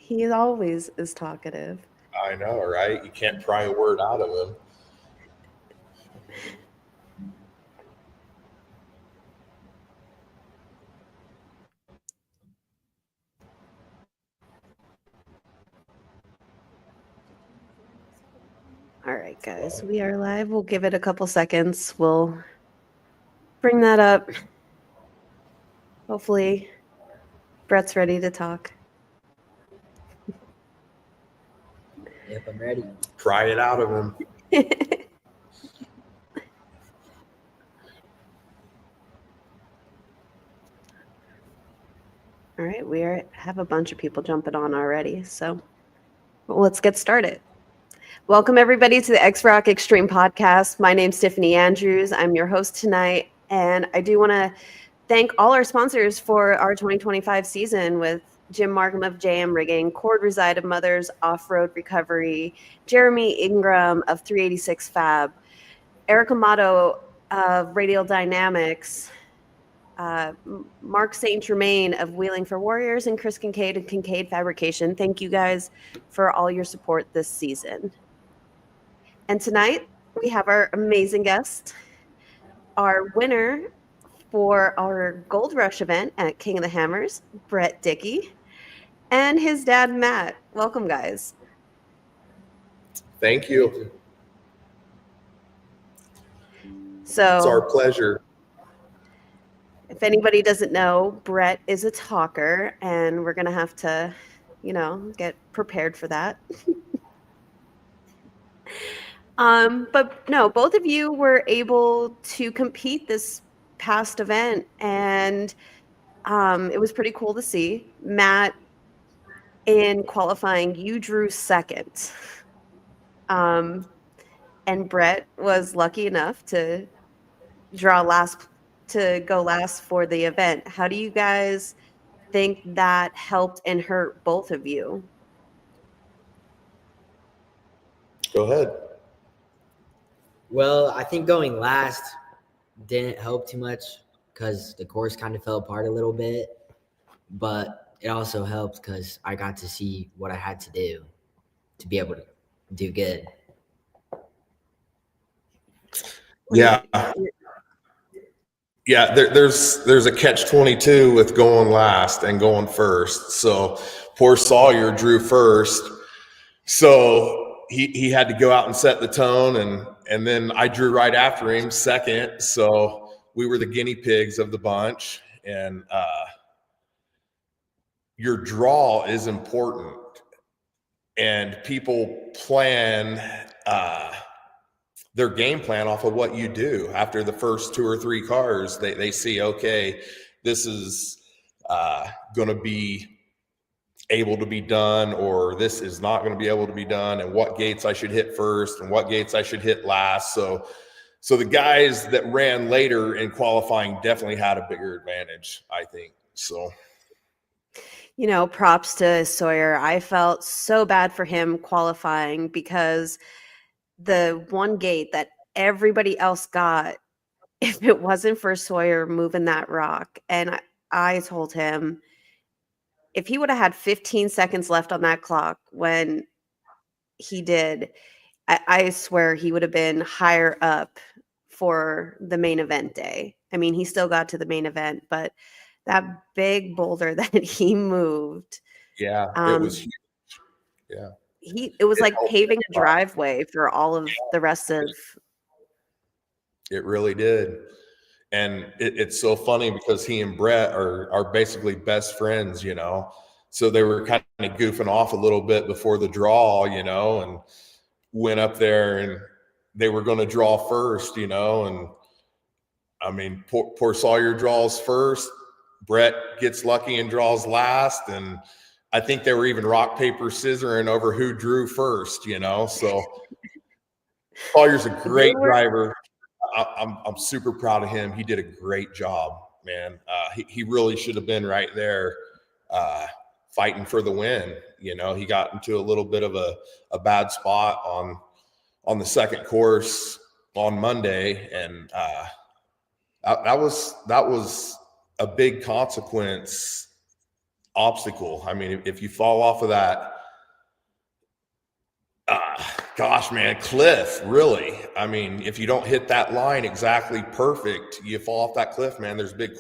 He always is talkative. I know, right? You can't pry a word out of him. All right, guys, we are live. We'll give it a couple seconds. We'll bring that up. Hopefully, Brett's ready to talk. Yep, I'm ready. Pry it out of him. All right, have a bunch of people jumping on already, so let's get started. Welcome, everybody, to the X-Rock Extreme Podcast. My name's Tiffany Andrews. I'm your host tonight, and I do want to thank all our sponsors for our 2025 season with Jim Markham of JM Rigging, Cord Reside of Mothers Off-Road Recovery, Jeremy Ingram of 386 Fab, Eric Amato of Radial Dynamics, Mark St. Germain of Wheeling for Warriors, and Chris Kincaid of Kincaid Fabrication. Thank you guys for all your support this season. And tonight we have our amazing guest, our winner for our Gold Rush event at King of the Hammers, Brett Dickey, and his dad, Matt. Welcome, guys. Thank you. So it's our pleasure. If anybody doesn't know, Brett is a talker, and we're going to have to, get prepared for that. But no, both of you were able to compete this past event, and it was pretty cool to see. Matt, in qualifying, you drew second. And Brett was lucky enough to go last for the event. How do you guys think that helped and hurt both of you? Go ahead. Well, I think going last didn't help too much because the course kind of fell apart a little bit, but it also helped because I got to see what I had to do to be able to do good. Yeah. Yeah, there's a catch-22 with going last and going first. So poor Sawyer drew first. So he had to go out and set the tone, and then I drew right after him, second. So we were the guinea pigs of the bunch. And your draw is important. And people plan their game plan off of what you do. After the first 2 or 3 cars, they see, okay, this is going to be able to be done, or this is not going to be able to be done, and what gates I should hit first and what gates I should hit last. So the guys that ran later in qualifying definitely had a bigger advantage, I think. So, props to Sawyer. I felt so bad for him qualifying because the one gate that everybody else got, if it wasn't for Sawyer moving that rock, and I told him if he would have had 15 seconds left on that clock when he did, I swear he would have been higher up for the main event day. I mean, he still got to the main event, but that big boulder that he moved. Yeah, it was huge. Yeah. It was like paving a driveway for all of the rest of. It really did. And it's so funny because he and Brett are basically best friends, So they were kind of goofing off a little bit before the draw, and went up there and they were going to draw first, and I mean, poor Sawyer draws first. Brett gets lucky and draws last. And I think they were even rock, paper, scissoring over who drew first, So Sawyer's a great driver. I'm super proud of him. He did a great job, man. He really should have been right there fighting for the win. He got into a little bit of a bad spot on the second course on Monday, and that was a big consequence obstacle. I mean, if you fall off of that, gosh, man, cliff, really. I mean, if you don't hit that line exactly perfect, you fall off that cliff, man, there's big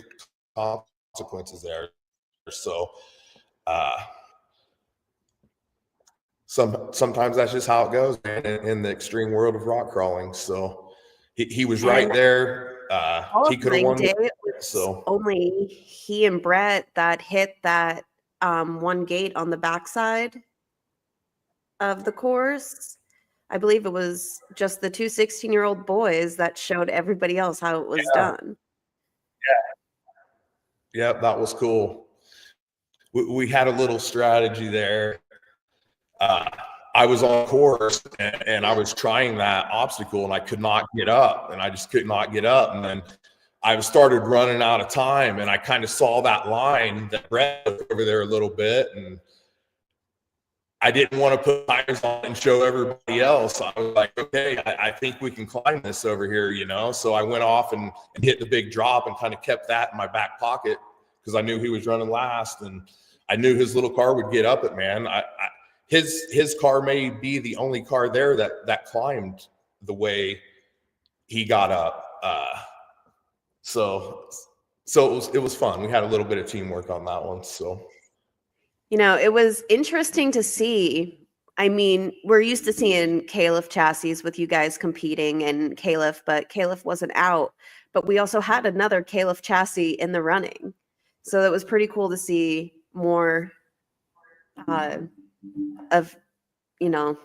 consequences there. So sometimes that's just how it goes, man, in the extreme world of rock crawling. So he was right there. He could have won. It was only he and Brett that hit that one gate on the backside of the course. I believe it was just the two 16-year-old boys that showed everybody else how it was done. Yeah, that was cool. We had a little strategy there. I was on course and I was trying that obstacle and I could not get up, and I just could not get up. And then I started running out of time, and I kind of saw that line that Brett was over there a little bit, and I didn't want to put tires on and show everybody else. I was like, okay, I think we can climb this over here, you know? So I went off and hit the big drop and kind of kept that in my back pocket because I knew he was running last, and I knew his little car would get up it, man. His car may be the only car there that climbed the way he got up. So it was fun. We had a little bit of teamwork on that one. So, you know, it was interesting to see. I mean, we're used to seeing Caliph chassis with you guys competing and Caliph, but Caliph wasn't out. But we also had another Caliph chassis in the running. So it was pretty cool to see more of, you know,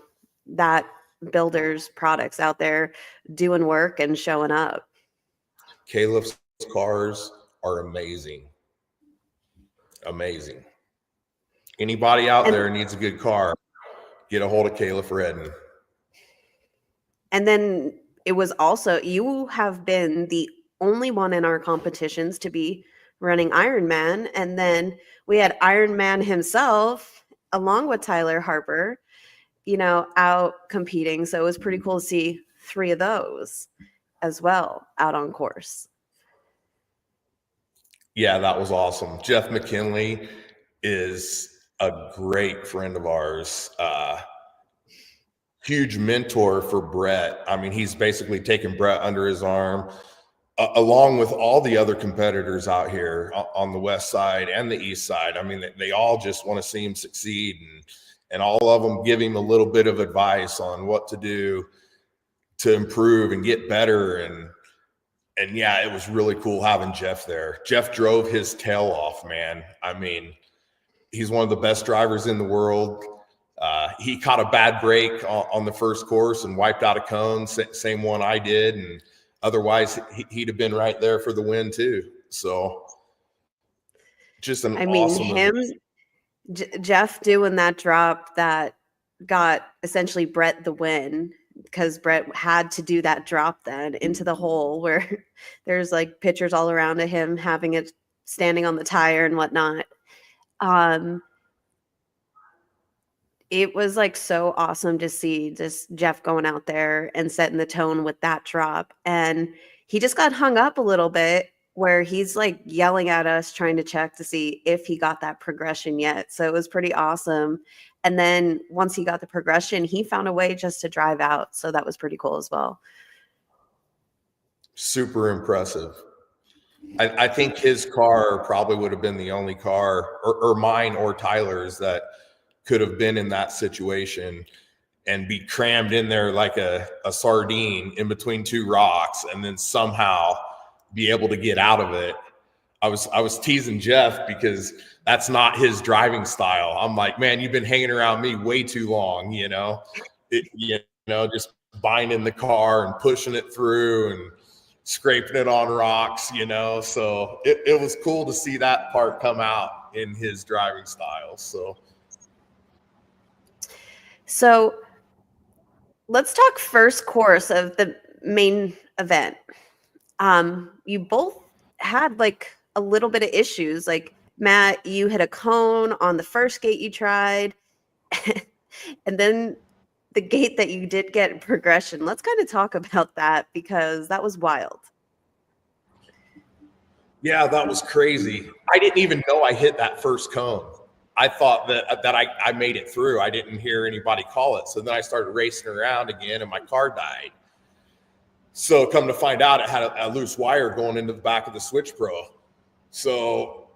that builder's products out there doing work and showing up. Caliph's cars are amazing. Amazing. Anybody out there needs a good car, get a hold of Caliph Redden. And then it was also, you have been the only one in our competitions to be running Ironman. And then we had Ironman himself, along with Tyler Harper, you know, out competing. So it was pretty cool to see 3 of those as well out on course. Yeah, that was awesome. Jeff McKinley is a great friend of ours. Huge mentor for Brett. I mean, he's basically taken Brett under his arm, along with all the other competitors out here on the west side and the east side. I mean, they all just want to see him succeed, and all of them give him a little bit of advice on what to do to improve and get better. And yeah, it was really cool having Jeff there. Jeff drove his tail off, man. I mean, he's one of the best drivers in the world. He caught a bad break on the first course and wiped out a cone, same one I did. And otherwise, he'd have been right there for the win too. So just an awesome Jeff doing that drop that got essentially Brett the win, because Brett had to do that drop then into the hole where there's like pictures all around of him having it standing on the tire and whatnot. It was like so awesome to see just Jeff going out there and setting the tone with that drop. And he just got hung up a little bit where he's like yelling at us, trying to check to see if he got that progression yet. So it was pretty awesome. And then once he got the progression, he found a way just to drive out. So that was pretty cool as well. Super impressive. I think his car probably would have been the only car, or mine or Tyler's, that could have been in that situation and be crammed in there like a sardine in between 2 rocks and then somehow be able to get out of it. I was teasing Jeff because that's not his driving style. I'm like, man, you've been hanging around me way too long, you know, just binding the car and pushing it through and scraping it on rocks, you know. So it was cool to see that part come out in his driving style. So let's talk first course of the main event. You both had like a little bit of issues. Like Matt, you hit a cone on the first gate you tried, and then the gate that you did get progression. Let's kind of talk about that because that was wild. Yeah, that was crazy. I didn't even know I hit that first cone. I thought that I made it through. I didn't hear anybody call it. So then I started racing around again and my car died. So come to find out, it had a loose wire going into the back of the Switch Pro. So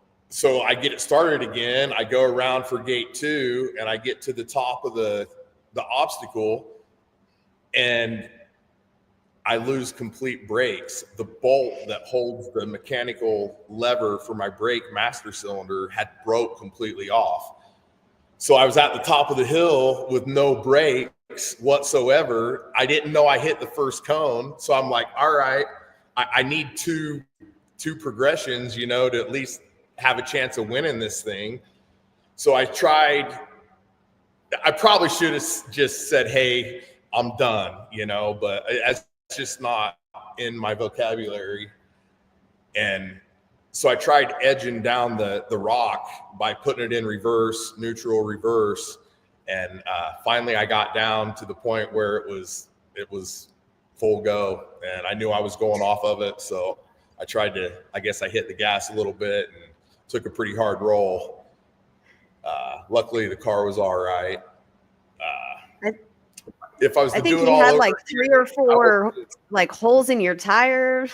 I get it started again. I go around for gate 2 and I get to the top of the obstacle and I lose complete brakes. The bolt that holds the mechanical lever for my brake master cylinder had broke completely off. So I was at the top of the hill with no brakes whatsoever. I didn't know I hit the first cone. So I'm like, all right, I need two progressions, to at least have a chance of winning this thing. So I probably should have just said, hey, I'm done, but it's just not in my vocabulary. And so I tried edging down the rock by putting it in reverse, neutral, reverse. And finally I got down to the point where it was full go and I knew I was going off of it. So I hit the gas a little bit and took a pretty hard roll. Luckily the car was all right. If I was to do it all over, I think you had like 3 or 4 like holes in your tire.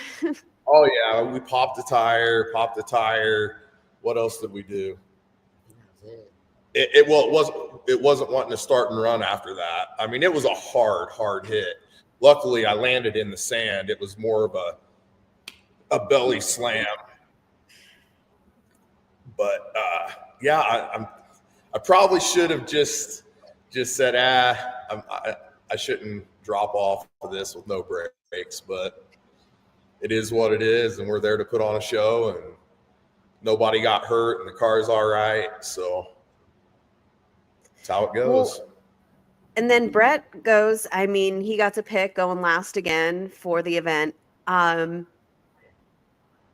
Oh yeah, we popped the tire. What else did we do? It wasn't wanting to start and run after that. I mean, it was a hard hit. Luckily, I landed in the sand. It was more of a belly slam. But I probably should have just said, I shouldn't drop off for this with no brakes, but it is what it is, and we're there to put on a show, and nobody got hurt, and the car's all right, so that's how it goes. Well, and then Brett goes, he got to pick going last again for the event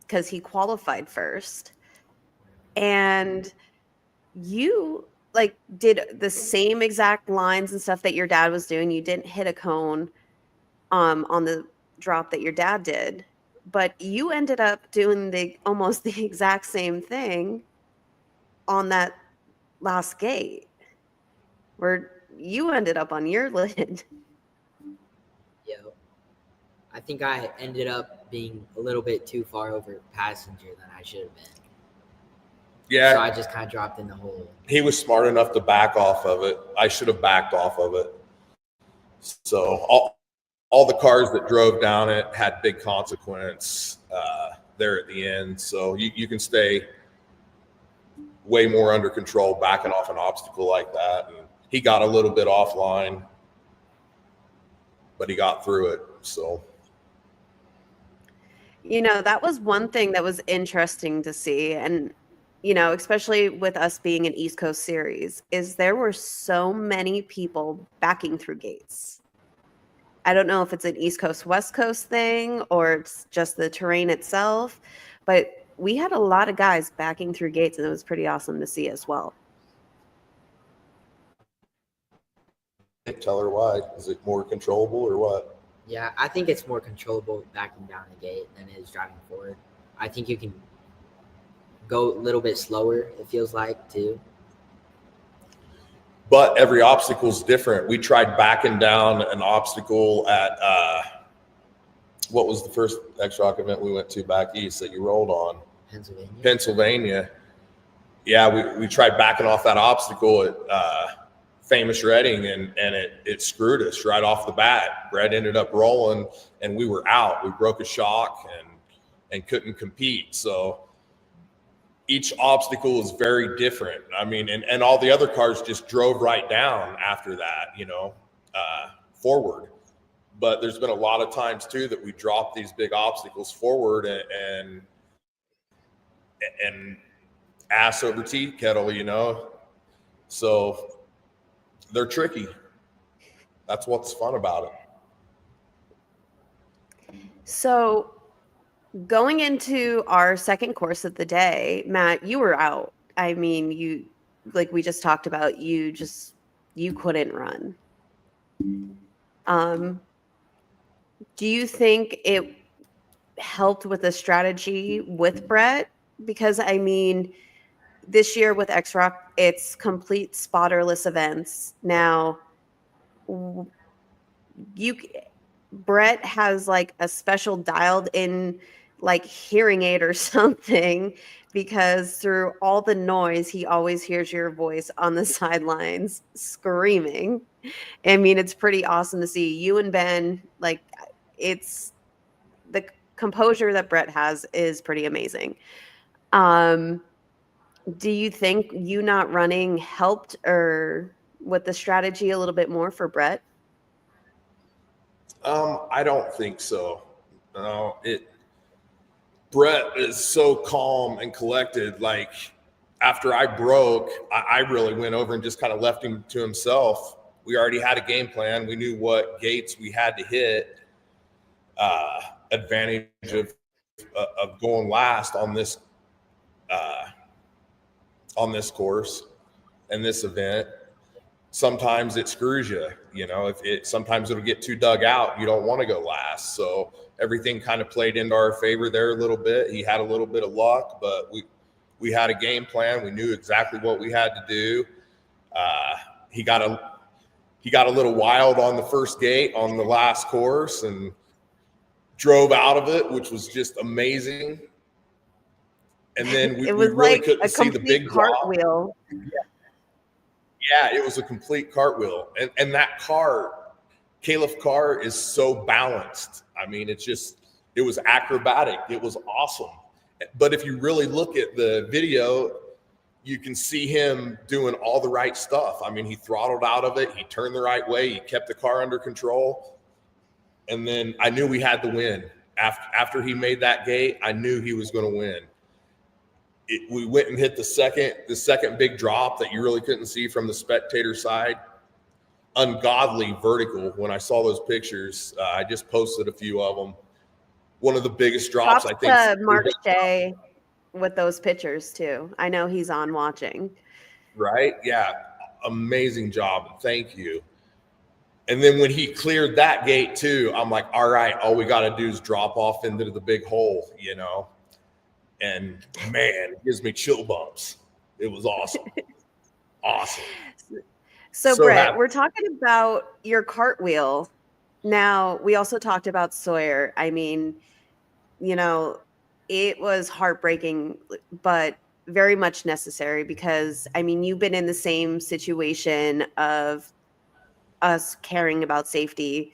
because he qualified first. And you did the same exact lines and stuff that your dad was doing. You didn't hit a cone on the drop that your dad did, but you ended up doing almost the exact same thing on that last gate where you ended up on your lid. Yeah, I think I ended up being a little bit too far over passenger than I should have been. Yeah. So I just kind of dropped in the hole. He was smart enough to back off of it. I should have backed off of it. So all the cars that drove down it had big consequence there at the end. So you can stay way more under control backing off an obstacle like that. And he got a little bit offline, but he got through it. So. That was one thing that was interesting to see. And especially with us being an East Coast series, is there were so many people backing through gates. I don't know if it's an East Coast, West Coast thing or it's just the terrain itself, but we had a lot of guys backing through gates and it was pretty awesome to see as well. Tell her why. Is it more controllable or what? Yeah, I think it's more controllable backing down the gate than it is driving forward. I think you can go a little bit slower, it feels like, too. But every obstacle is different. We tried backing down an obstacle at what was the first X-Rock event we went to back east that you rolled on? Pennsylvania. Yeah, we tried backing off that obstacle at Famous Reading, and it screwed us right off the bat. Brett ended up rolling, and we were out. We broke a shock and couldn't compete. So each obstacle is very different. And all the other cars just drove right down after that, forward. But there's been a lot of times too that we dropped these big obstacles forward and ass over tea kettle, So they're tricky. That's what's fun about it. So going into our second course of the day, Matt, you were out. You, like we just talked about, you couldn't run. Do you think it helped with the strategy with Brett? Because this year with X-Rock, it's complete spotterless events. Now, Brett has like a special dialed in like hearing aid or something, because through all the noise, he always hears your voice on the sidelines screaming. I mean, it's pretty awesome to see you and Ben. Like, it's the composure that Brett has is pretty amazing. Do you think you not running helped or with the strategy a little bit more for Brett? I don't think so. No, Brett is so calm and collected. Like, after I broke, I really went over and just kind of left him to himself. We already had a game plan. We knew what gates we had to hit. Advantage of going last on this course and this event. Sometimes it screws you. Sometimes it'll get too dug out. You don't want to go last. So everything kind of played into our favor there a little bit. He had a little bit of luck, but we had a game plan. We knew exactly what we had to do. He got a little wild on the first gate on the last course and drove out of it, which was just amazing. And then we really like couldn't see the big cartwheel. Yeah, it was a complete cartwheel. And that car, Caleb's car, is so balanced. I mean, it was acrobatic. It was awesome. But if you really look at the video, you can see him doing all the right stuff. I mean, he throttled out of it. He turned the right way. He kept the car under control. And then I knew we had to win. After he made that gate, I knew he was going to win. We went and hit the second big drop that you really couldn't see from the spectator side. Ungodly vertical. When I saw those pictures, I just posted a few of them. One of the biggest drops, I think. Mark Shea with those pictures too. I know he's on watching. Right? Yeah. Amazing job. Thank you. And then when he cleared that gate too, I'm like, all right, all we got to do is drop off into the big hole, And man, it gives me chill bumps. It was awesome. Awesome. So Brett, we're talking about your cartwheel. Now, we also talked about Sawyer. I mean, it was heartbreaking, but very much necessary because, I mean, you've been in the same situation of us caring about safety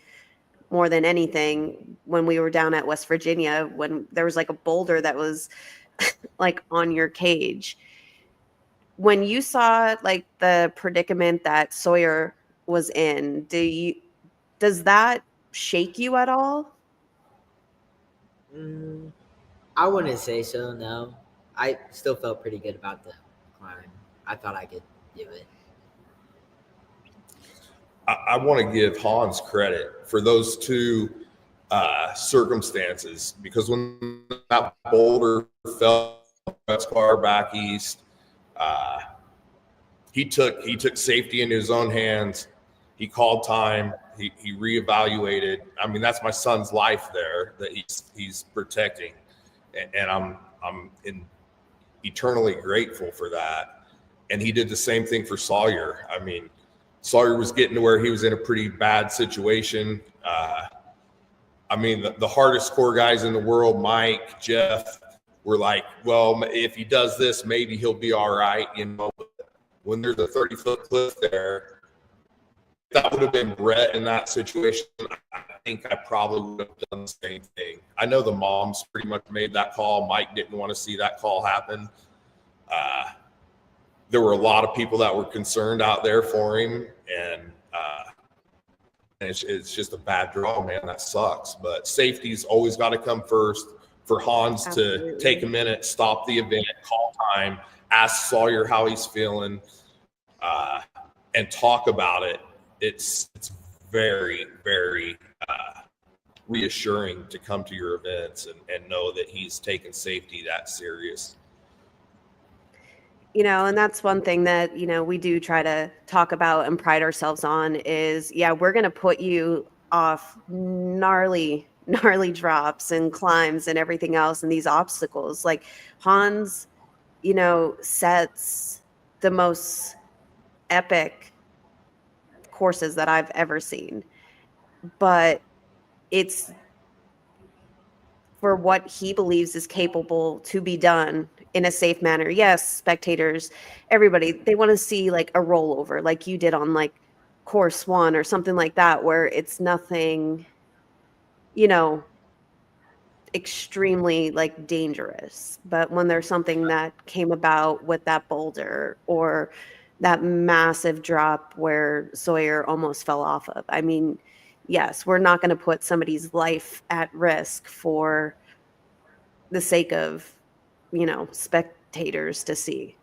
more than anything when we were down at West Virginia, when there was like a boulder that was like on your cage. When you saw like the predicament that Sawyer was in, does that shake you at all? I wouldn't say so, no. I still felt pretty good about the climb. I thought I could do it. I want to give Hans credit for those two circumstances, because when that boulder fell as far back east, he took safety into his own hands. He called time. He reevaluated. I mean, that's my son's life there that he's protecting, and I'm eternally grateful for that. And he did the same thing for Sawyer. I mean, Sawyer was getting to where he was in a pretty bad situation. I mean, the hardest core guys in the world, Mike, Jeff, were like, well, if he does this, maybe he'll be all right. When there's a 30-foot cliff there, if that would have been Brett in that situation, I think I probably would have done the same thing. I know the moms pretty much made that call. Mike didn't want to see that call happen. There were a lot of people that were concerned out there for him, and it's just a bad draw, man. That sucks. But safety's always got to come first. For Hans to take a minute, stop the event, call time, ask Sawyer how he's feeling, and talk about it. It's very, very reassuring to come to your events and know that he's taking safety that serious. And that's one thing that, we do try to talk about and pride ourselves on is, we're going to put you off gnarly drops and climbs and everything else and these obstacles. Like Hans, sets the most epic courses that I've ever seen. But it's for what he believes is capable to be done in a safe manner. Yes, spectators, everybody, they want to see like a rollover like you did on like course 1 or something like that, where it's nothing, you know, extremely like dangerous. But when there's something that came about with that boulder or that massive drop where Sawyer almost fell off of, I mean, yes, we're not going to put somebody's life at risk for the sake of, you know, spectators to see.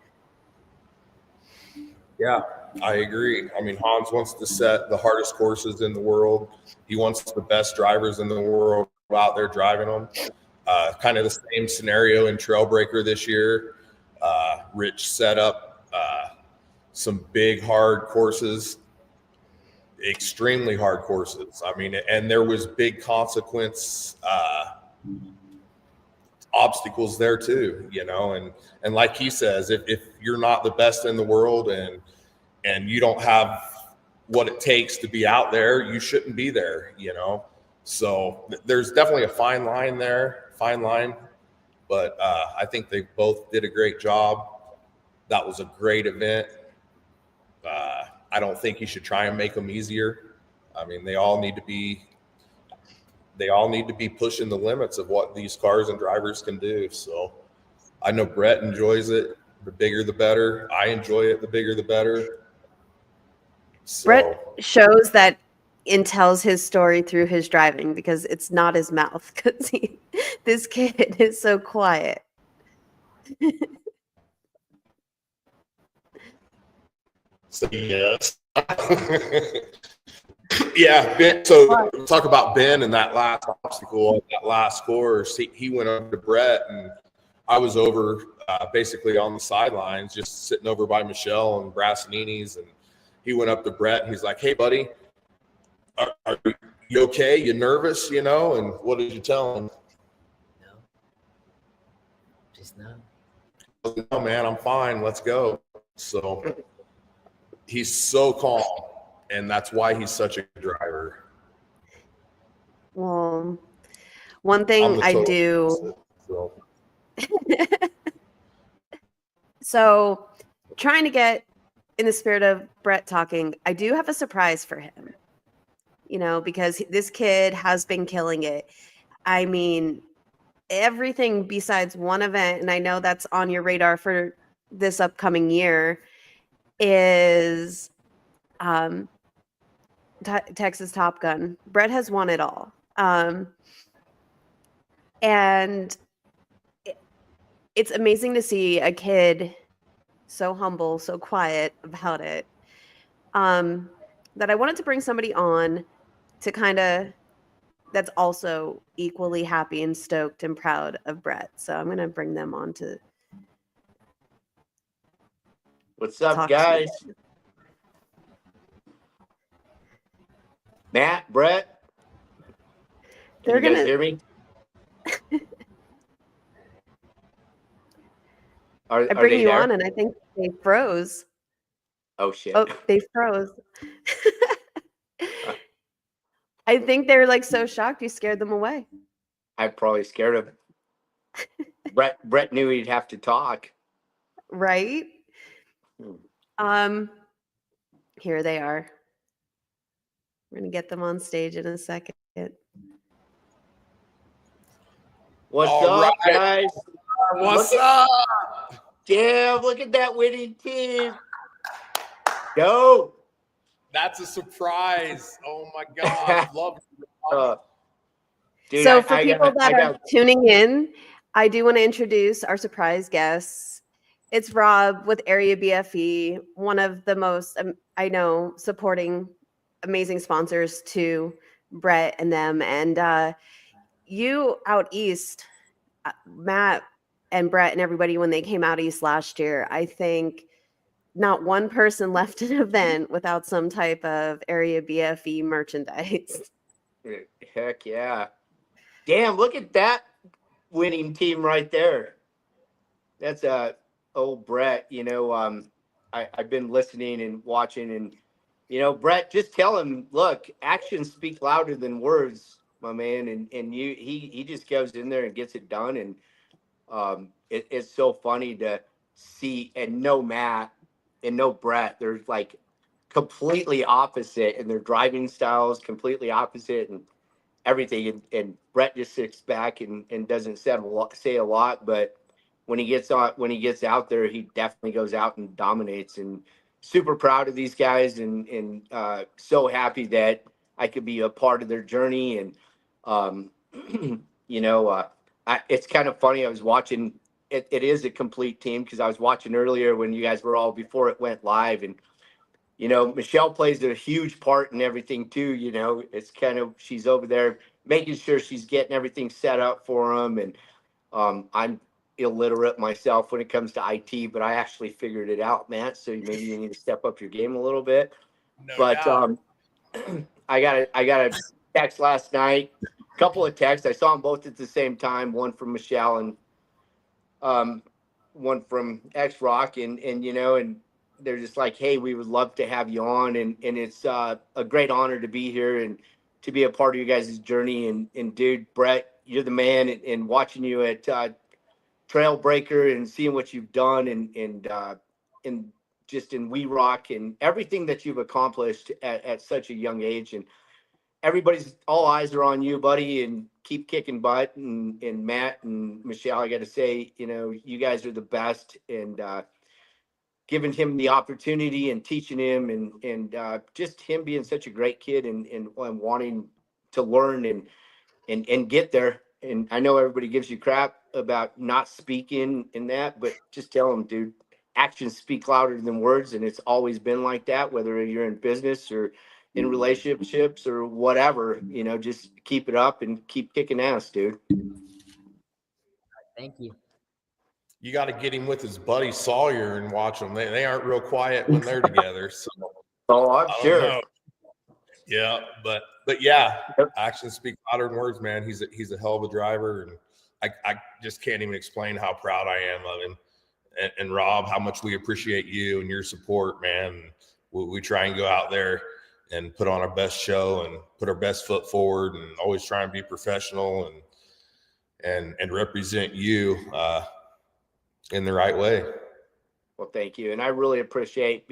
Yeah, I agree. I mean, Hans wants to set the hardest courses in the world. He wants the best drivers in the world out there driving them. Kind of the same scenario in Trailbreaker this year. Rich set up some big, hard courses, extremely hard courses. I mean, and there was big consequence obstacles there too, you know, and like he says, if you're not the best in the world and you don't have what it takes to be out there, you shouldn't be there, you know. So there's definitely a fine line, but I think they both did a great job. That was a great event. I don't think you should try and make them easier. I mean, they all need to be pushing the limits of what these cars and drivers can do. So I know Brett enjoys it. The bigger, the better. I enjoy it. The bigger, the better. So, Brett shows that and tells his story through his driving, because it's not his mouth, because this kid is so quiet. so yes. Yeah, Ben, so talk about Ben and that last obstacle, that last course. He went over to Brett, and I was over basically on the sidelines, just sitting over by Michelle and Brassanini's, and he went up to Brett, and he's like, "Hey, buddy, are you okay? You nervous, you know?" And what did you tell him? No. Just no. "No, man, I'm fine. Let's go." So he's so calm, and that's why he's such a good driver. Well, one thing I do. So, trying to get in the spirit of Brett talking, I do have a surprise for him. You know, because this kid has been killing it. I mean, everything besides one event, and I know that's on your radar for this upcoming year, is Texas Top Gun. Brett has won it all. And it's amazing to see a kid so humble, so quiet about it, that I wanted to bring somebody on to kind of that's also equally happy and stoked and proud of Brett. So I'm going to bring them on to. What's up, guys? Matt, Brett. Can you guys hear me? I bring you on, and I think they froze. Oh shit! Oh, they froze. I think they're like so shocked you scared them away. I probably scared him. Brett knew he'd have to talk. Right? Here they are. We're gonna get them on stage in a second. What's up, guys? What's up? Damn, look at that winning team. Go. That's a surprise. Oh my God. I love it. Dude, so for people that are tuning in, I do want to introduce our surprise guests. It's Rob with Area BFE, one of the most, I know, supporting amazing sponsors to Brett and them. And you out east, Matt and Brett and everybody, when they came out east last year, I think not one person left an event without some type of Area BFE merchandise. Heck yeah. Damn, look at that winning team right there. That's old Brett, you know, I've been listening and watching, and Brett, just tell him, look, actions speak louder than words, my man, and he just goes in there and gets it done, and it's so funny to see and know Matt and know Brett. They're like completely opposite, and their driving styles completely opposite, and everything. And Brett just sits back and doesn't say a lot, but when he gets out there, he definitely goes out and dominates. And super proud of these guys, and so happy that I could be a part of their journey. And um, it's kind of funny. I was watching. It is a complete team, because I was watching earlier when you guys were all before it went live, and Michelle plays a huge part in everything too. It's kind of, she's over there making sure she's getting everything set up for them. And I'm illiterate myself when it comes to IT, but I actually figured it out, Matt. So maybe you need to step up your game a little bit. No But doubt. I got a text last night, a couple of texts. I saw them both at the same time. One from Michelle and one from X Rock, and they're just like, hey, we would love to have you on, and it's a great honor to be here and to be a part of you guys' journey. And dude, Brett, you're the man, and watching you at Trailbreaker and seeing what you've done, and just in We Rock and everything that you've accomplished at such a young age. And all eyes are on you, buddy, and keep kicking butt. And Matt and Michelle, I got to say, you guys are the best. And giving him the opportunity and teaching him, and just him being such a great kid, and wanting to learn and get there. And I know everybody gives you crap about not speaking in that, but just tell him, dude, actions speak louder than words. And it's always been like that, whether you're in business or in relationships or whatever. Just keep it up and keep kicking ass, dude. Thank you. You got to get him with his buddy Sawyer and watch them. They aren't real quiet when they're together. So Oh, I'm I don't sure. know. Yeah, but yeah, actions speak louder than words, man. He's a hell of a driver, and I just can't even explain how proud I am of him. And Rob, how much we appreciate you and your support, man. We try and go out there and put on our best show and put our best foot forward, and always try and be professional and represent you in the right way. Well, thank you. And I really appreciate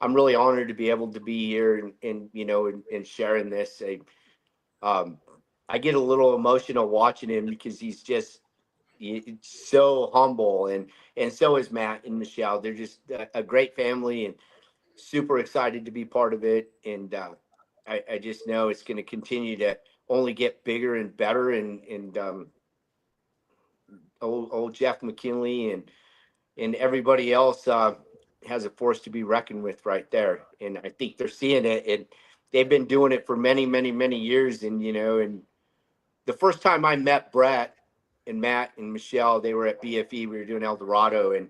I'm really honored to be able to be here and sharing this. I get a little emotional watching him, because he's so humble, and so is Matt and Michelle. They're just a great family, and super excited to be part of it. And I just know it's going to continue to only get bigger and better. And old Jeff McKinley and everybody else has a force to be reckoned with right there. And I think they're seeing it, and they've been doing it for many, many, many years. And the first time I met Brett and Matt and Michelle, they were at BFE. We were doing El Dorado, and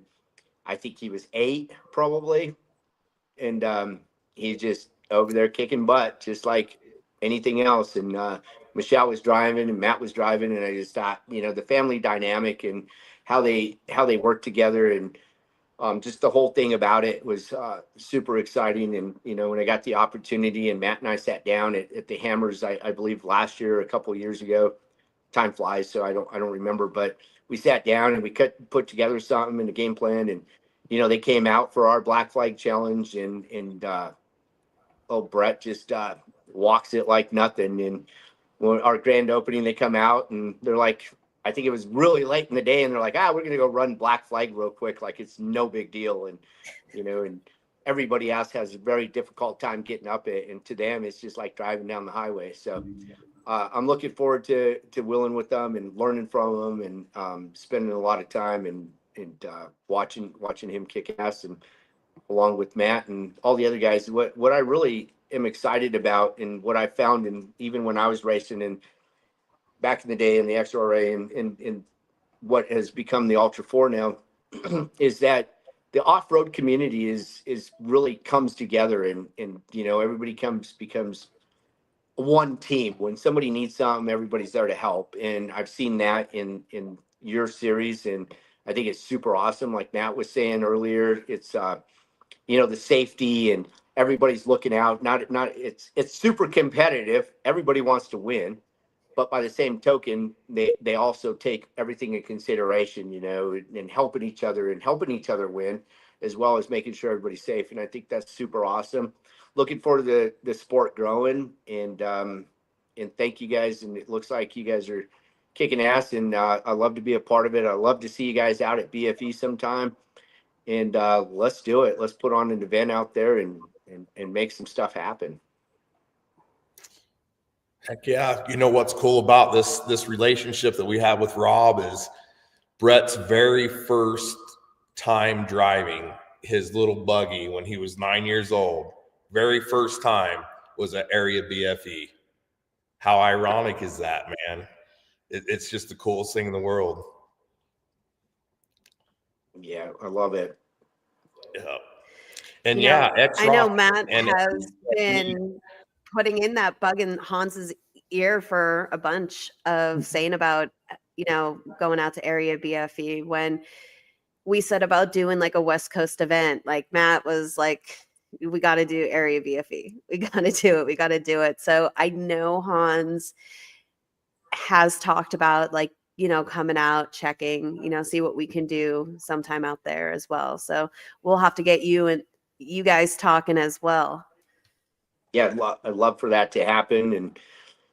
I think he was 8 probably. And he's just over there kicking butt, just like anything else. And Michelle was driving and Matt was driving, and I just thought, the family dynamic and how they work together, and just the whole thing about it was super exciting. And when I got the opportunity, and Matt and I sat down at the Hammers, I believe last year, a couple of years ago. Time flies, so I don't remember, but we sat down and we put together something in the game plan. And they came out for our Black Flag Challenge, and Brett just walks it like nothing. And when our grand opening, they come out and they're like, I think it was really late in the day, and they're like, we're gonna go run Black Flag real quick, like it's no big deal. And and everybody else has a very difficult time getting up it, and to them it's just like driving down the highway. So I'm looking forward to willing with them and learning from them, and spending a lot of time and watching him kick ass, and along with Matt and all the other guys. What I really am excited about, and what I found, and even when I was racing and back in the day in the XRA, and what has become the Ultra 4 now, is that the off-road community is really comes together, and everybody becomes one team. When somebody needs something, everybody's there to help. And I've seen that in your series, and I think it's super awesome. Like Matt was saying earlier, it's the safety, and everybody's looking out. Not it's super competitive. Everybody wants to win, but by the same token, they also take everything in consideration, and helping each other win, as well as making sure everybody's safe. And I think that's super awesome. Looking forward to the sport growing, and thank you guys. And it looks like you guys are kicking ass, and I love to be a part of it. I love to see you guys out at BFE sometime, and let's do it. Let's put on an event out there and make some stuff happen. Heck yeah. You know what's cool about this relationship that we have with Rob is Brett's very first time driving his little buggy when he was 9 years old. Very first time was at Area BFE. How ironic is that, man? It's just the coolest thing in the world. Yeah, I love it. Yeah. And I know Matt and has been putting in that bug in Hans's ear for a bunch of saying about, going out to Area BFE. When we said about doing like a West Coast event, like Matt was like, we got to do Area BFE. We got to do it. We got to do it. So I know Hans has talked about like, coming out, checking, see what we can do sometime out there as well. So we'll have to get you guys talking as well. Yeah, I'd love for that to happen. And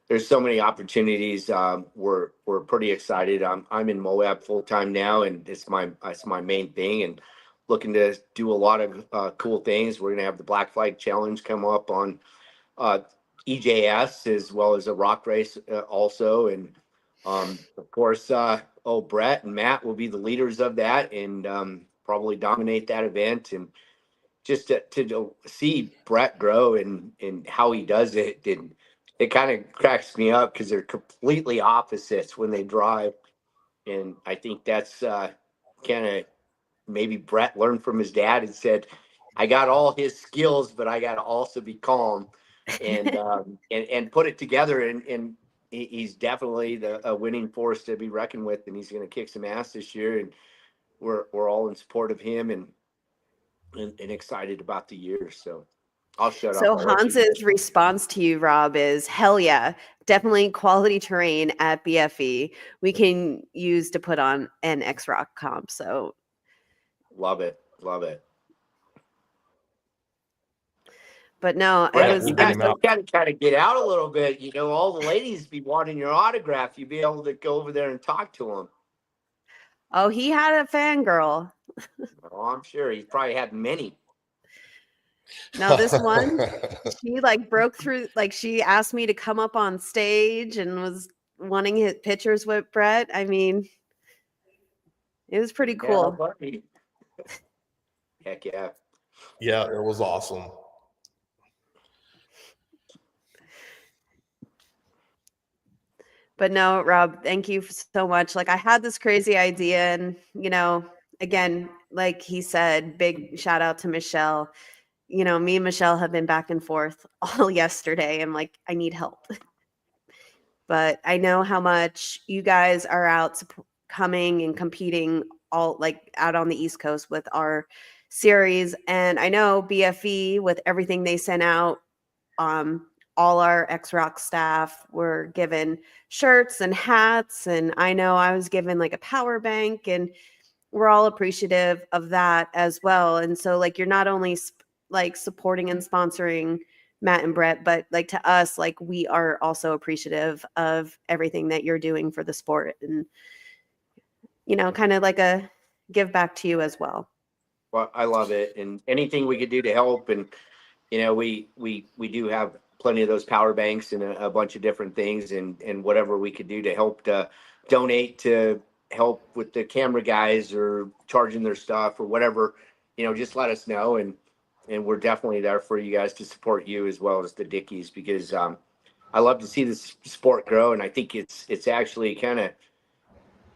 there's so many opportunities. We're pretty excited. I'm in Moab full time now, and it's my main thing, and looking to do a lot of cool things. We're gonna have the Black Flag Challenge come up on EJS, as well as a rock race also, and of course, Brett and Matt will be the leaders of that, and probably dominate that event. And just to see Brett grow and how he does it, and it kind of cracks me up because they're completely opposites when they drive. And I think that's kind of maybe Brett learned from his dad and said, I got all his skills, but I got to also be calm and and put it together. And he's definitely a winning force to be reckoned with, and he's going to kick some ass this year. And we're all in support of him and excited about the year. So I'll shut up. So Hans's response to you, Rob, is hell yeah, definitely quality terrain at BFE. We can use to put on an X-Rock comp. So love it. But no, Brett, it was. you got to kind of get out a little bit. All the ladies be wanting your autograph. You'd be able to go over there and talk to them. Oh, he had a fangirl. Oh, I'm sure he probably had many. No, this one, she like broke through. Like she asked me to come up on stage and was wanting his pictures with Brett. I mean, it was pretty cool. Yeah, heck yeah. Yeah, it was awesome. But no, Rob, thank you so much. Like I had this crazy idea, and again, like he said, big shout out to Michelle. Me and Michelle have been back and forth all yesterday. I'm like, I need help. But I know how much you guys are out coming and competing all like out on the East Coast with our series. And I know BFE, with everything they sent out, all our X-Rock staff were given shirts and hats. And I know I was given like a power bank, and we're all appreciative of that as well. And so like, you're not only like supporting and sponsoring Matt and Brett, but like to us, like we are also appreciative of everything that you're doing for the sport, and kind of like a give back to you as well. Well, I love it, and anything we could do to help. And we do have plenty of those power banks and a bunch of different things, and whatever we could do to help to donate to help with the camera guys or charging their stuff or whatever, just let us know. And we're definitely there for you guys to support you as well as the Dickies, because I love to see this sport grow. And I think it's actually kind of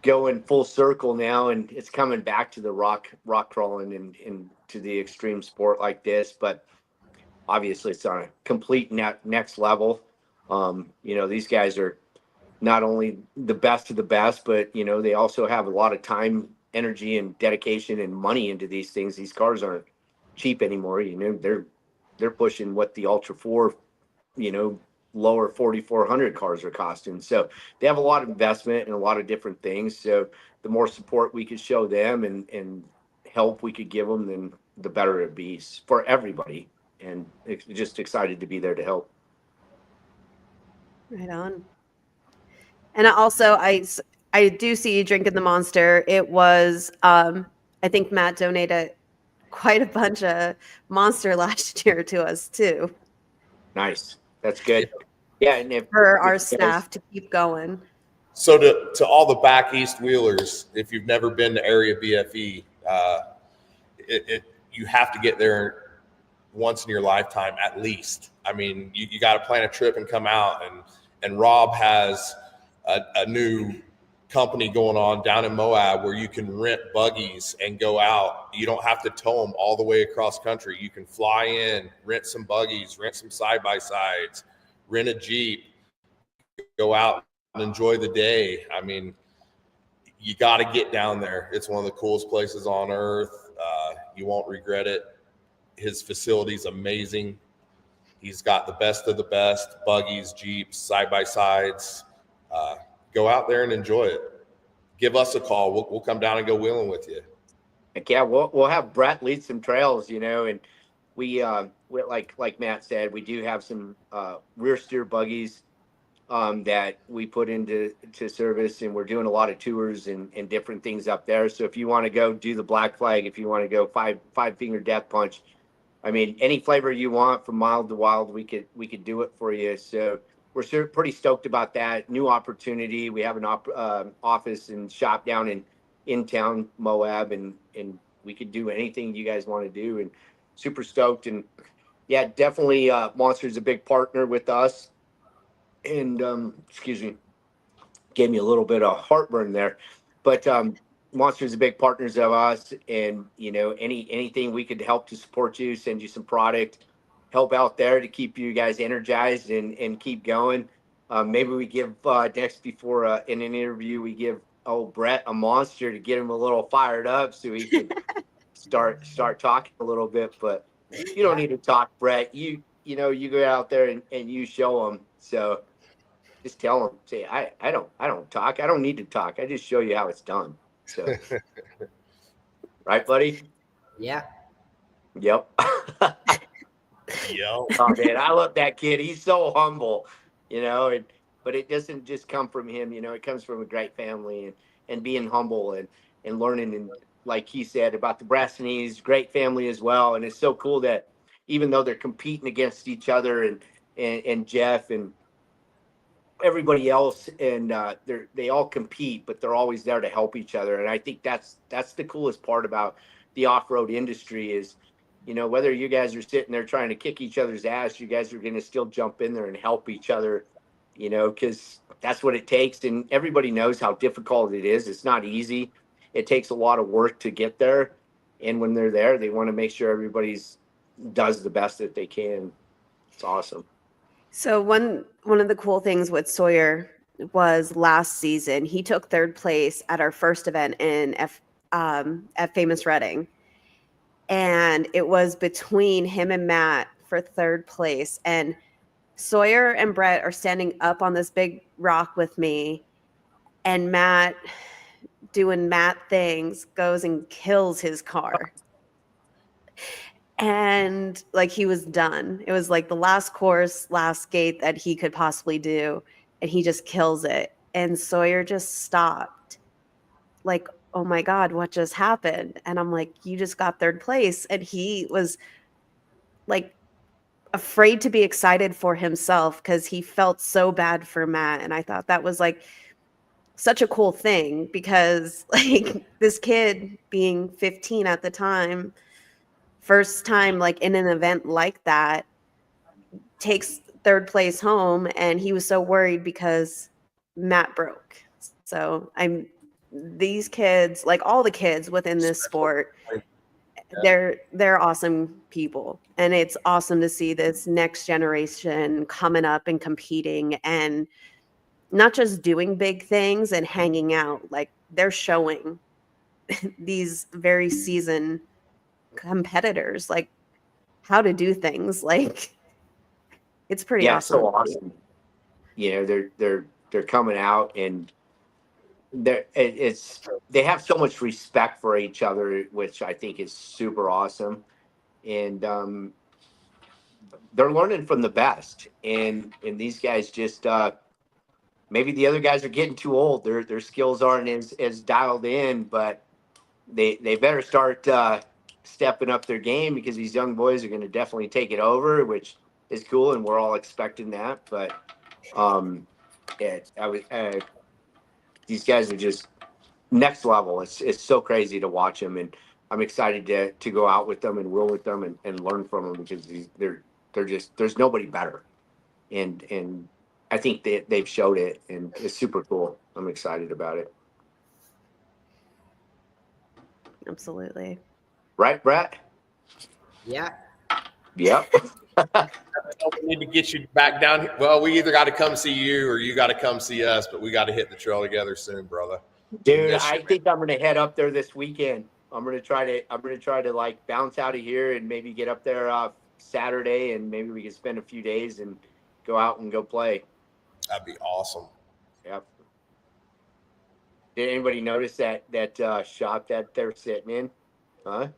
going full circle now, and it's coming back to the rock crawling and to the extreme sport like this. But obviously it's on a complete next level. These guys are not only the best of the best, but they also have a lot of time, energy, and dedication and money into these things. These cars aren't cheap anymore. They're pushing what the Ultra 4, lower 4,400 cars are costing. So they have a lot of investment and a lot of different things. So the more support we could show them and help we could give them, then the better it be for everybody. And just excited to be there to help. Right on. And I do see you drinking the Monster. It was I think Matt donated quite a bunch of Monster last year to us too, Nice. That's good. Yeah, and for our if you guys- staff to keep going. So to all the back east wheelers, if you've never been to area BFE, you have to get there once in your lifetime at least. I mean, you got to plan a trip and come out. And Rob has a new company going on down in Moab where you can rent buggies and go out. You don't have to tow them all the way across country. You can fly in, rent some buggies, rent some side-by-sides, rent a Jeep, go out and enjoy the day. I mean, you got to get down there. It's one of the coolest places on earth. You won't regret it. His facility's amazing. He's got the best of the best, buggies, Jeeps, side-by-sides. Go out there and enjoy it. Give us a call. We'll come down and go wheeling with you. Heck yeah, we'll have Brett lead some trails, and we like Matt said, we do have some rear steer buggies that we put into service, and we're doing a lot of tours and different things up there. So if you want to go do the Black Flag, if you want to go five finger death punch, I mean, any flavor you want from mild to wild, we could do it for you. So we're pretty stoked about that new opportunity. We have an office and shop down in town, Moab, and we could do anything you guys want to do, and super stoked. And yeah, definitely Monster's a big partner with us. And excuse me, gave me a little bit of heartburn there, but Monster's a big partners of us, and anything we could help to support you, send you some product, help out there to keep you guys energized and keep going. Maybe we give next before in an interview we give Brett a Monster to get him a little fired up so he can start talking a little bit. But you don't need to talk, Brett. You go out there and you show them. So just tell them, say, I don't talk. I don't need to talk. I just show you how it's done. So, right, buddy? Yeah. Yep. Yo. Oh man, I love that kid. He's so humble, but it doesn't just come from him, it comes from a great family and being humble and learning, and like he said about the Brassanese, great family as well. And it's so cool that even though they're competing against each other and Jeff and everybody else, and they all compete, but they're always there to help each other. And I think that's the coolest part about the off-road industry is, whether you guys are sitting there trying to kick each other's ass, you guys are going to still jump in there and help each other, because that's what it takes. And everybody knows how difficult it is. It's not easy. It takes a lot of work to get there. And when they're there, they want to make sure everybody's does the best that they can. It's awesome. So one of the cool things with Sawyer was last season he took third place at our first event at Famous Reading, and it was between him and Matt for third place. And Sawyer and Brett are standing up on this big rock with me, and Matt, doing Matt things, goes and kills his car. And like he was done. It was like the last course, last gate that he could possibly do, and he just kills it. And Sawyer just stopped. Like, oh my God, what just happened? And I'm like, you just got third place. And he was like afraid to be excited for himself because he felt so bad for Matt. And I thought that was like such a cool thing, because like this kid being 15 at the time, first time like in an event like that, takes third place home, and he was so worried because Matt broke. So these kids, like all the kids within this sport, they're awesome people, and it's awesome to see this next generation coming up and competing, and not just doing big things and hanging out. Like they're showing these very seasoned competitors, like how to do things. Like it's pretty Yeah, awesome. so awesome. You know, they're coming out and they have so much respect for each other, which I think is super awesome. And they're learning from the best. And these guys just maybe the other guys are getting too old. Their skills aren't as dialed in, but they better start stepping up their game, because these young boys are going to definitely take it over, which is cool, and we're all expecting that. But yeah, these guys are just next level. It's so crazy to watch them, and I'm excited to go out with them and roll with them and learn from them, because they're just, there's nobody better, and I think they've showed it, and it's super cool. I'm excited about it. Absolutely. Right, Brett? Yeah. Yep. We need to get you back down here. Well, we either got to come see you or you got to come see us, but we got to hit the trail together soon, brother. Dude, I think I'm gonna head up there this weekend. I'm gonna try to like bounce out of here and maybe get up there Saturday, and maybe we can spend a few days and go out and go play. That'd be awesome. Yep. Did anybody notice that shop that they're sitting in? Huh?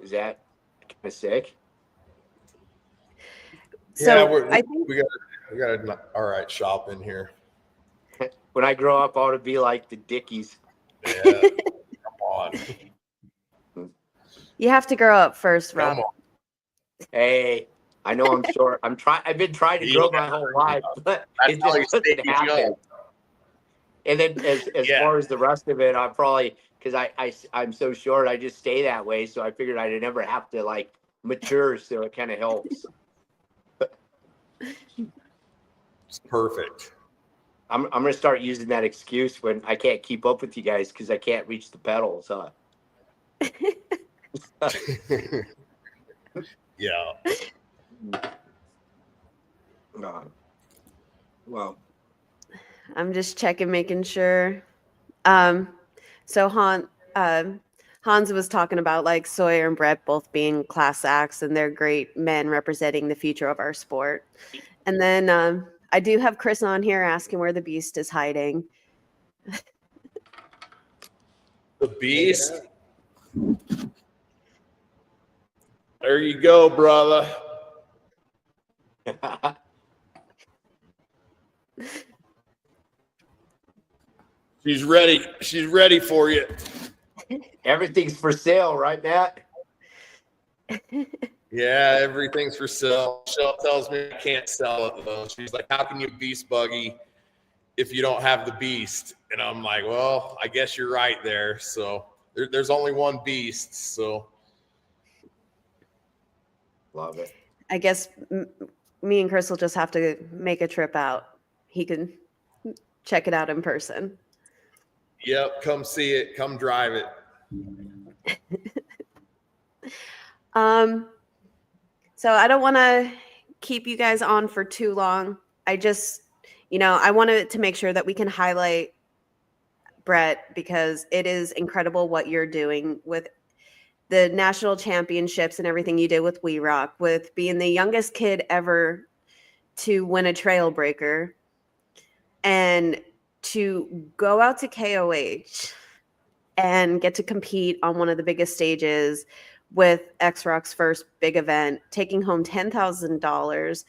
Is that kind of sick? So yeah, I think we got an all right shop in here. When I grow up, I want to be like the Dickies. Yeah, come on. you have to grow up first, Rob. Come on. Hey, I know I'm short. I've been trying to grow my whole life, but it just doesn't happen. And then as far as the rest of it, I'm probably, because I'm so short, I just stay that way. So I figured I'd never have to like mature, so it kind of helps. It's perfect. I'm gonna start using that excuse when I can't keep up with you guys because I can't reach the pedals, huh? Yeah. Well, I'm just checking, making sure. So Hans was talking about like Sawyer and Brett both being class acts, and they're great men representing the future of our sport. And then I do have Chris on here asking where the Beast is hiding. The Beast. There you go, brother. She's ready. She's ready for you. Everything's for sale, right, Matt? Yeah, everything's for sale. Michelle tells me I can't sell it though. She's like, "How can you beast buggy if you don't have the beast?" And I'm like, "Well, I guess you're right there." So there's only one beast. So Love it. I guess me and Chris will just have to make a trip out. He can check it out in person. yep, come see it. Come drive it. So I don't want to keep you guys on for too long. I just, I wanted to make sure that we can highlight Brett, because it is incredible what you're doing with the national championships and everything you did with We Rock, with being the youngest kid ever to win a trail breaker, and to go out to KOH and get to compete on one of the biggest stages with X-Rock's first big event, taking home $10,000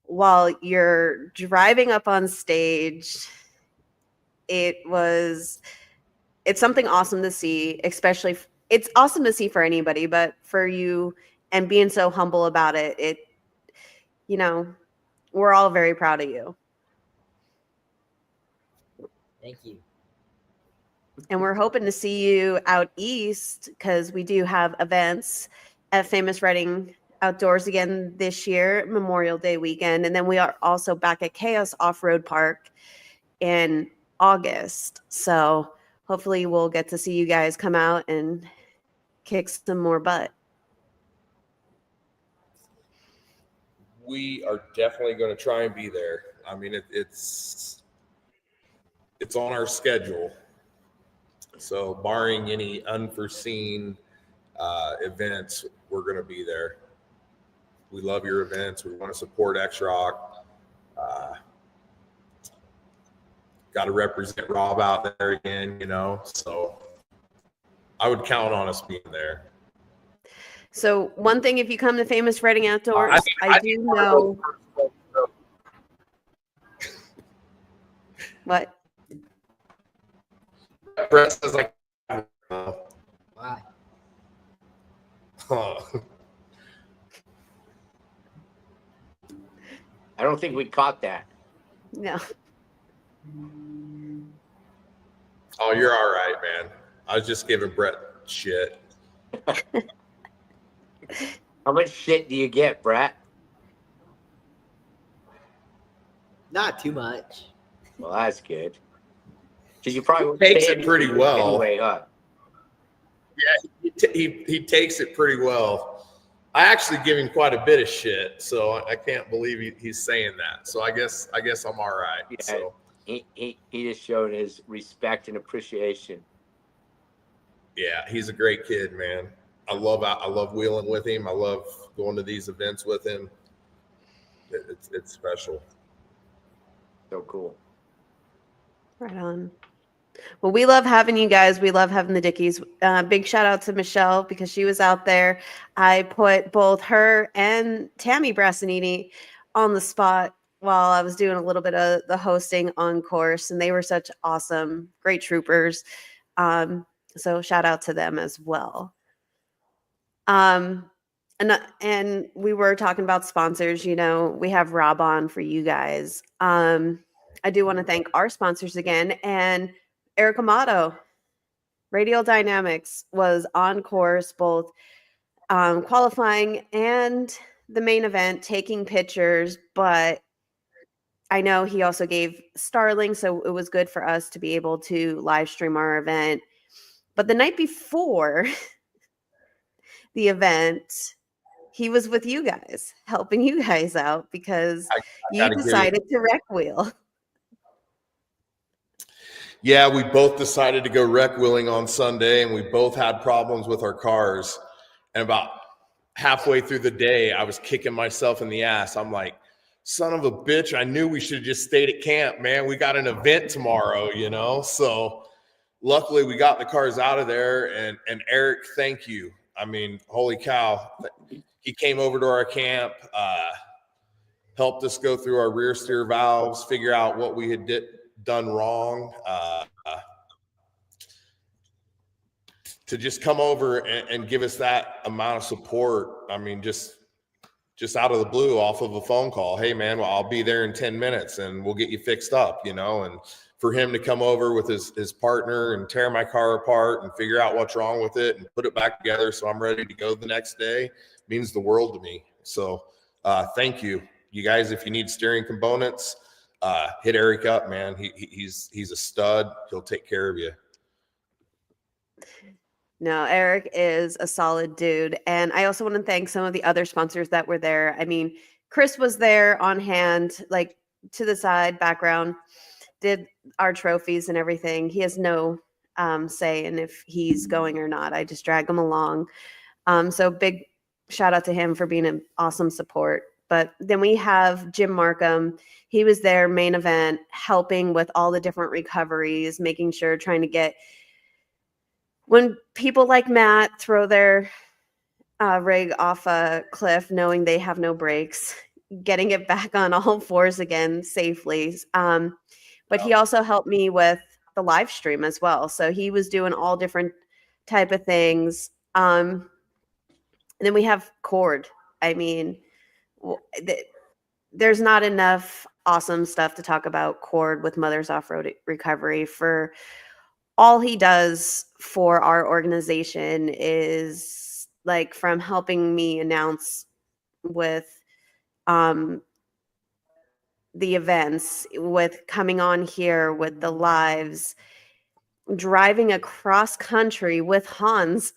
while you're driving up on stage. It's something awesome to see, especially it's awesome to see for anybody, but for you, and being so humble about it, we're all very proud of you. Thank you. And we're hoping to see you out east, because we do have events at Famous Reading Outdoors again this year, Memorial Day weekend. And then we are also back at Chaos Off-Road Park in August. So hopefully we'll get to see you guys come out and kick some more butt. We are definitely going to try and be there. I mean, it's on our schedule. So barring any unforeseen events, we're going to be there. We love your events. We want to support X-Rock. Got to represent Rob out there again, so I would count on us being there. So one thing, if you come to Famous Redding Outdoors, I do know. What? Brett says like, Why? I don't think we caught that. No. Oh, you're all right, man. I was just giving Brett shit. How much shit do you get, Brett? Not too much. Well, that's good. Because you probably wouldn't Takes say it pretty anything well. anyway, huh? Yeah, he takes it pretty well. I actually give him quite a bit of shit, so I can't believe he's saying that. So I guess I'm all right. Yeah. So He just showed his respect and appreciation. yeah, he's a great kid, man. I love wheeling with him. I love going to these events with him. It's special. So cool. Right on. Well, we love having you guys. We love having the Dickies. Big shout out to Michelle because she was out there. I put both her and Tammy Brassanini on the spot while I was doing a little bit of the hosting on course, and they were such awesome, great troopers. So shout out to them as well. And we were talking about sponsors. We have Rob on for you guys. I do want to thank our sponsors again. And Eric Amato, Radial Dynamics, was on course, both qualifying and the main event, taking pictures. But I know he also gave Starling, so it was good for us to be able to live stream our event. But the night before the event, he was with you guys, helping you guys out because you decided to rec wheel. Yeah, we both decided to go rec wheeling on Sunday, and we both had problems with our cars. And about halfway through the day, I was kicking myself in the ass. I'm like, son of a bitch, I knew we should have just stayed at camp, man. We got an event tomorrow, So luckily we got the cars out of there. And Eric, thank you. I mean, holy cow. He came over to our camp, helped us go through our rear steer valves, figure out what we had done wrong, to just come over and give us that amount of support. I mean, just out of the blue, off of a phone call. Hey, man, well, I'll be there in 10 minutes and we'll get you fixed up, and for him to come over with his partner and tear my car apart and figure out what's wrong with it and put it back together so I'm ready to go the next day means the world to me. So thank you. You guys, if you need steering components, hit Eric up, man. He's a stud. He'll take care of you. No, Eric is a solid dude. And I also want to thank some of the other sponsors that were there. I mean, Chris was there on hand, like to the side, background, did our trophies and everything. He has no say in if he's going or not. I just drag him along. So big shout out to him for being an awesome support. But then we have Jim Markham. He was there, main event, helping with all the different recoveries, making sure, trying to get, when people like Matt throw their rig off a cliff, knowing they have no brakes, getting it back on all fours again safely. But he also helped me with the live stream as well. So he was doing all different type of things. And then we have Cord. I mean, there's not enough awesome stuff to talk about Cord with Mother's Off-Road Recovery. For all he does for our organization is like from helping me announce with the events, with coming on here with the lives, driving across country with Hans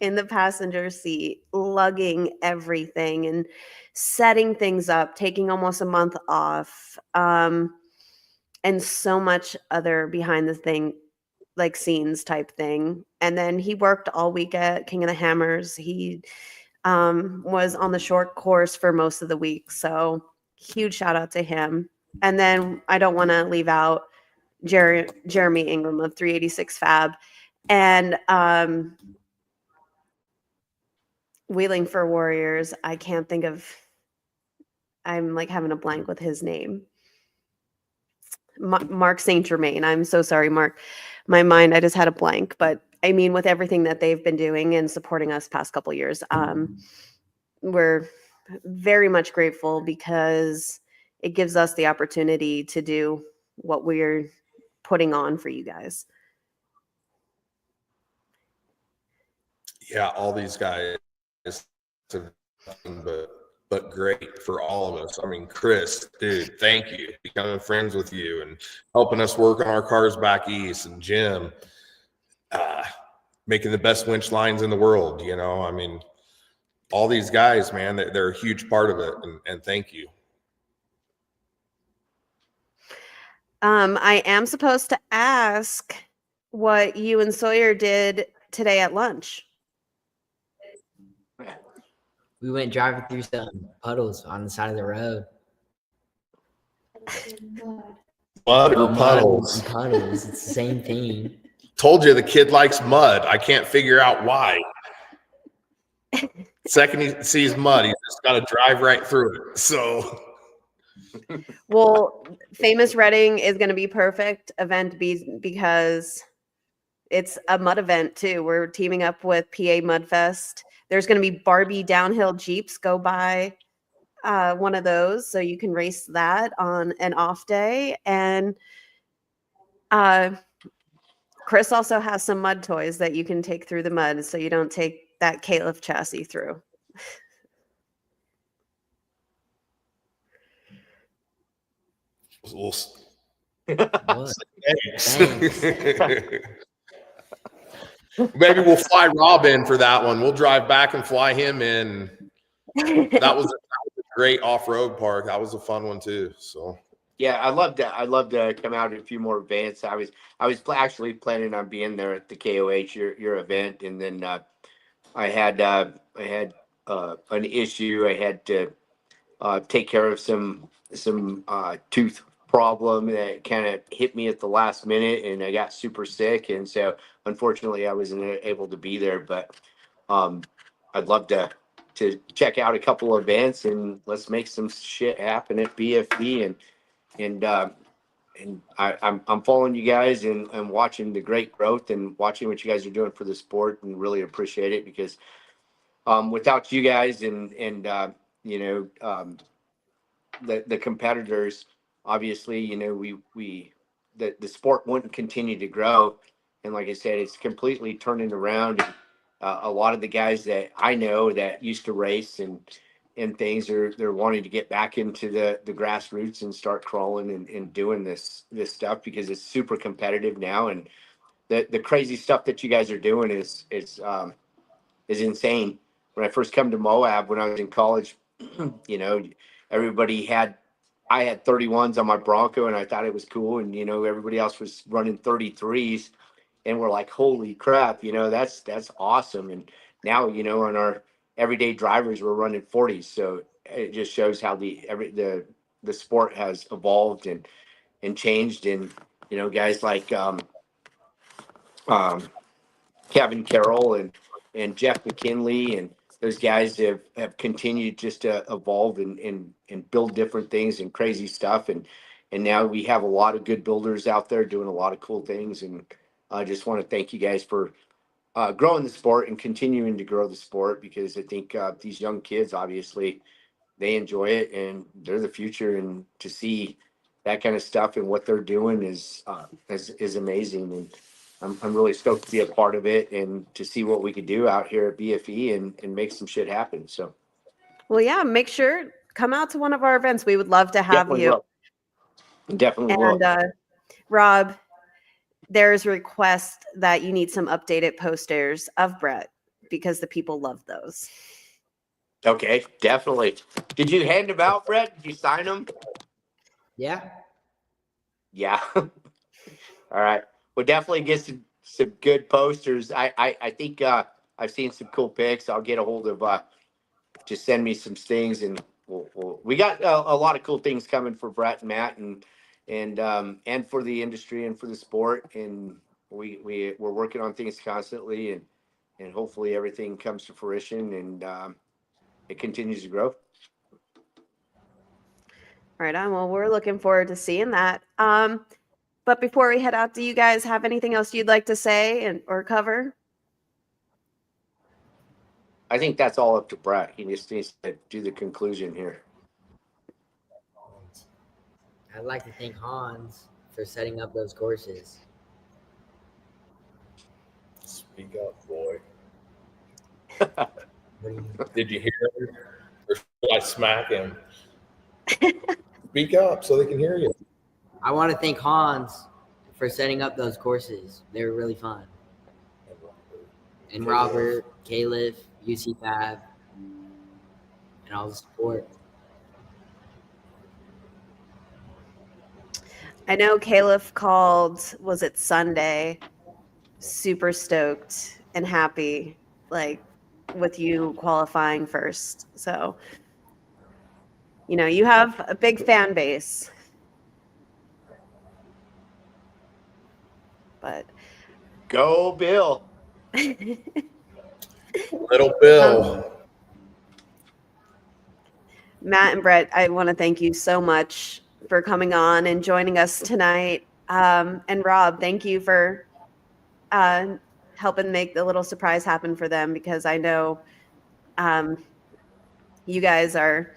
in the passenger seat, lugging everything and setting things up, taking almost a month off, and so much other behind the thing, like scenes type thing. And then he worked all week at King of the Hammers. He was on the short course for most of the week. So huge shout out to him. And then I don't want to leave out Jeremy Ingram of 386 Fab and Wheeling for Warriors. I can't think of, I'm like having a blank with his name. Mark St. Germain. I'm so sorry, Mark. My mind, I just had a blank. But I mean, with everything that they've been doing and supporting us past couple years, we're very much grateful because it gives us the opportunity to do what we're putting on for you guys. Yeah, all these guys have nothing but great for all of us. I mean, Chris, dude, thank you. Becoming friends with you and helping us work on our cars back east, and Jim, making the best winch lines in the world. You know, I mean, all these guys, man, they're a huge part of it, and thank you. I am supposed to ask what you and Sawyer did today at lunch. We went driving through some puddles on the side of the road. Mud or puddles? Puddles. It's the same thing. Told you the kid likes mud. I can't figure out why. Second he sees mud, he's just got to drive right through it. So, well, Famous Reading is going to be perfect event because it's a mud event too. We're teaming up with PA Mudfest. There's going to be Barbie downhill Jeeps go by one of those, so you can race that on an off day. And Chris also has some mud toys that you can take through the mud, so you don't take that K-lift chassis through. Maybe we'll fly Rob in for that one. We'll drive back and fly him in. That was a great off-road park. That was a fun one too. So yeah, I love that. I love to come out at a few more events. I was actually planning on being there at the KOH your event, and then I had an issue. I had to take care of some tooth problem that kind of hit me at the last minute, and I got super sick, and so unfortunately I wasn't able to be there. But I'd love to check out a couple of events, and let's make some shit happen at BFB. And I'm following you guys and watching the great growth and watching what you guys are doing for the sport, and really appreciate it, because without you guys and you know, the competitors, obviously, you know, the sport wouldn't continue to grow. And like I said, it's completely turning around. A lot of the guys that I know that used to race and things, they're wanting to get back into the grassroots and start crawling and doing this stuff, because it's super competitive now. And the crazy stuff that you guys are doing is insane. When I first come to Moab when I was in college, you know, I had 31s on my Bronco, and I thought it was cool. And, you know, everybody else was running 33s, and we're like, holy crap, you know, that's awesome. And now, you know, on our everyday drivers, we're running 40s. So it just shows how the sport has evolved and changed. And, you know, guys like Kevin Carroll and Jeff McKinley, and those guys have continued just to evolve and build different things and crazy stuff. And now we have a lot of good builders out there doing a lot of cool things. And I just want to thank you guys for growing the sport and continuing to grow the sport, because I think these young kids, obviously, they enjoy it and they're the future. And to see that kind of stuff and what they're doing is amazing. And I'm really stoked to be a part of it and to see what we could do out here at BFE and make some shit happen. So, well, yeah, make sure come out to one of our events. We would love to have definitely you. will. Definitely will. And Rob, there's a request that you need some updated posters of Brett, because the people love those. Okay, definitely. Did you hand them out, Brett? Did you sign them? Yeah. Yeah. All right. We'll definitely get some good posters. I think I've seen some cool pics. I'll get a hold of just send me some things, and we got a lot of cool things coming for Brett and Matt, and for the industry and for the sport, and we're working on things constantly, and hopefully everything comes to fruition, and it continues to grow. Right on. Well, we're looking forward to seeing that. But before we head out, do you guys have anything else you'd like to say or cover? I think that's all up to Brett. He just needs to do the conclusion here. I'd like to thank Hans for setting up those courses. Speak up, boy. What do you mean? Did you hear him? Or should I smack him? Speak up so they can hear you. I want to thank Hans for setting up those courses. They were really fun. And Robert, Caleb, UC Fab, and all the support. I know Caleb called, was it Sunday, super stoked and happy, like with you qualifying first. So, you have a big fan base. But Go Bill. Little Bill. Matt and Brett, I want to thank you so much for coming on and joining us tonight. And Rob, thank you for helping make the little surprise happen for them, because I know you guys are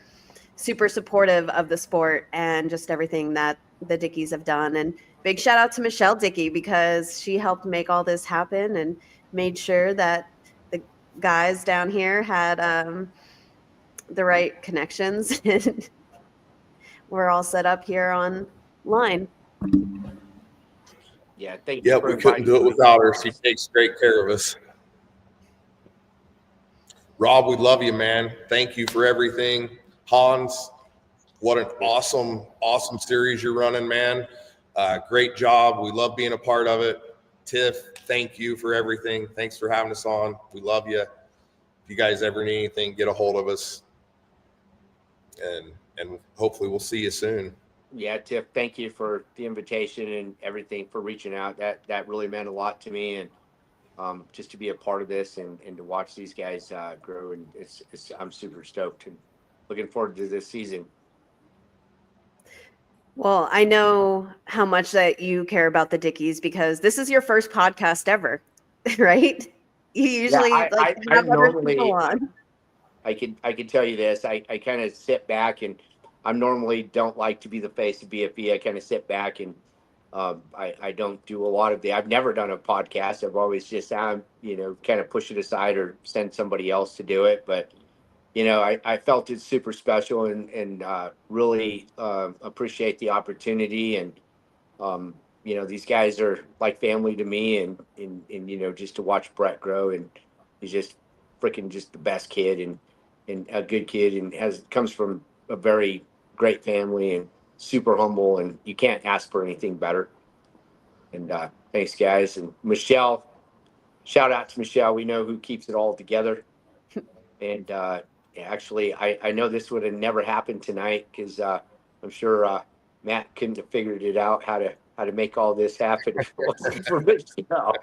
super supportive of the sport and just everything that the Dickeys have done. And big shout out to Michelle Dickey, because she helped make all this happen and made sure that the guys down here had the right connections, and we're all set up here online. Yeah, thank you. Yep, we couldn't do it without her. She takes great care of us. Rob, we love you, man. Thank you for everything. Hans, what an awesome series you're running, man. Great job. We love being a part of it. Tiff, thank you for everything. Thanks for having us on. We love you. If you guys ever need anything, get a hold of us. And hopefully we'll see you soon. Yeah, Tiff, thank you for the invitation and everything, for reaching out. That really meant a lot to me, and just to be a part of this and to watch these guys grow. And I'm super stoked and looking forward to this season. Well, I know how much that you care about the Dickeys, because this is your first podcast ever, right? You usually I have other normally, people on. I can tell you this. I kind of sit back, and I normally don't like to be the face of BFE. I kind of sit back, and I don't do a lot of I've never done a podcast. I've always just kind of push it aside or send somebody else to do it. But I felt it's super special, and really appreciate the opportunity. And these guys are like family to me, and just to watch Brett grow, and he's just freaking just the best kid, and a good kid, and comes from a very great family, and super humble, and you can't ask for anything better. And thanks, guys. And Michelle, shout out to Michelle. We know who keeps it all together. And actually, I know this would have never happened tonight, because I'm sure Matt couldn't have figured it out how to make all this happen if it wasn't for Michelle.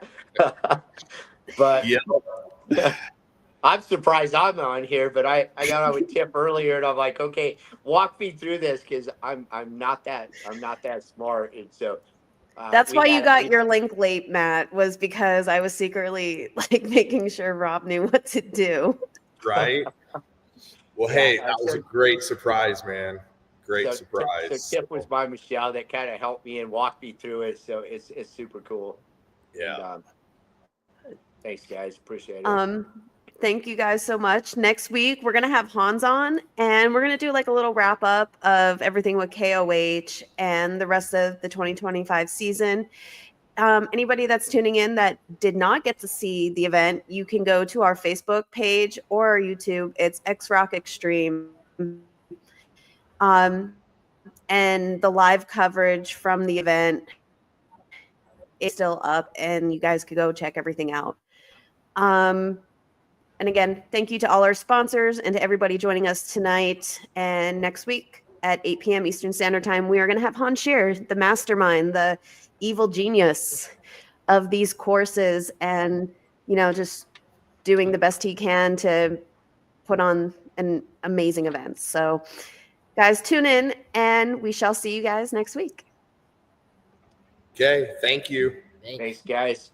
But Yeah. I'm surprised I'm on here, but I got on with Tip earlier, and I'm like, okay, walk me through this, because I'm not that smart, and so That's why you got your link late, Matt, was because I was secretly making sure Rob knew what to do. Right. Well, hey, that was a great surprise, man. Great surprise. So Tip was by Michelle that kind of helped me and walked me through it, so it's super cool. Yeah. And, thanks, guys. Appreciate it. Thank you guys so much. Next week, we're going to have Hans on, and we're going to do a little wrap up of everything with KOH and the rest of the 2025 season. Anybody that's tuning in that did not get to see the event, you can go to our Facebook page or our YouTube. It's X-Rock Extreme. And the live coverage from the event is still up, and you guys could go check everything out. And again, thank you to all our sponsors and to everybody joining us tonight and next week at 8 p.m. Eastern Standard Time. We are going to have Han Shear, the mastermind, the evil genius of these courses, and, you know, just doing the best he can to put on an amazing event. So, guys, tune in, and we shall see you guys next week. Okay, thank you. Thanks. Thanks, guys.